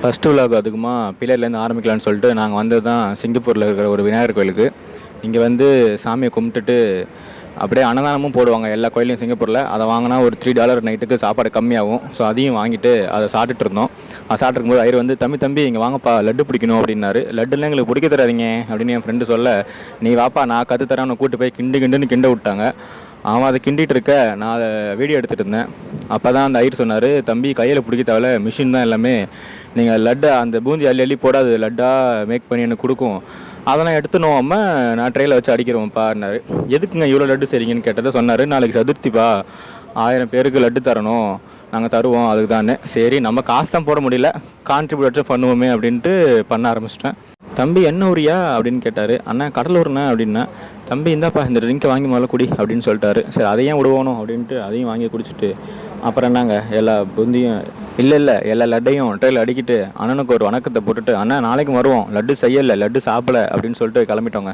First vlog அதுக்குமா பிள்ளையிலேருந்து ஆரம்பிக்கலான்னு சொல்லிட்டு நாங்கள் வந்தது தான் சிங்கப்பூரில் இருக்கிற ஒரு விநாயகர் கோயிலுக்கு. இங்கே வந்து சாமியை கும்பிட்டுட்டு அப்படியே அன்னதானமும் போடுவாங்க எல்லா கோயிலையும் சிங்கப்பூரில். அதை வாங்கினா ஒரு $3 நைட்டுக்கு சாப்பாடு கம்மியாகும். ஸோ அதையும் வாங்கிட்டு அதை சாப்பிட்டுட்டு இருந்தோம். அதை சாப்பிட்ருக்கும்போது ஐயர் வந்து தம்பி இங்கே வாங்கப்பா லட்டு பிடிக்கணும் அப்படின்னாரு. லட்டுலாம் எங்களுக்கு பிடிக்க தராதீங்க அப்படின்னு என் ஃப்ரெண்டு சொல்ல, நீ வாப்பா நான் கற்றுத்தரேன் அவனை கூப்பிட்டு போய் கிண்டுன்னு கிண்ட விட்டாங்க. அவன் அதை கிண்டிகிட்டு இருக்க நான் அதை வீடியோ எடுத்துகிட்டு இருந்தேன். அப்போ தான் அந்த ஐயர் சொன்னார், தம்பி கையில் பிடிக்க தேவையில்ல, மிஷின் தான் எல்லாமே. நீங்கள் லட்டை அந்த பூந்தி அள்ளி போட அது லட்டாக மேக் பண்ணி எனக்கு கொடுக்கும். அதெல்லாம் எடுத்து நோவாமல் நான் ட்ரெயில வச்சு அடிக்கிறோம்ப்பான்னாரு. எதுக்குங்க இவ்வளோ லட்டு செய்றீங்கன்னு கேட்டதை சொன்னார், நாளைக்கு சதுர்த்திப்பா 1000 பேருக்கு லட்டு தரணும், நாங்கள் தருவோம் அதுக்கு தானே. சரி நம்ம காசு தான் போட முடியல, கான்ட்ரிபியூட்டாச்சும் பண்ணுவோமே அப்படின்ட்டு பண்ண ஆரம்பிச்சிட்டேன். தம்பி என்ன ஊரியா அப்படின்னு கேட்டார். அண்ணா கடலூர்ண்ணா அப்படின்னா. தம்பி இந்தாப்பா இந்த ட்ரிங்கை வாங்கி முதல்ல குடி அப்படின்னு சொல்லிட்டாரு. சரி அதையும் விடுவோணும் அப்படின்ட்டு அதையும் வாங்கி குடிச்சிட்டு அப்புறம் என்னங்க எல்லா புந்தியும் இல்லை எல்லா லட்டையும் ட்ரெயில அடிக்கிட்டு அண்ணனுக்கு ஒரு வணக்கத்தை போட்டுட்டு, அண்ணா நாளைக்கு வருவோம், லட்டு செய்யலை லட்டு சாப்பிடல அப்படின்னு சொல்லிட்டு கிளம்பிட்டோங்க.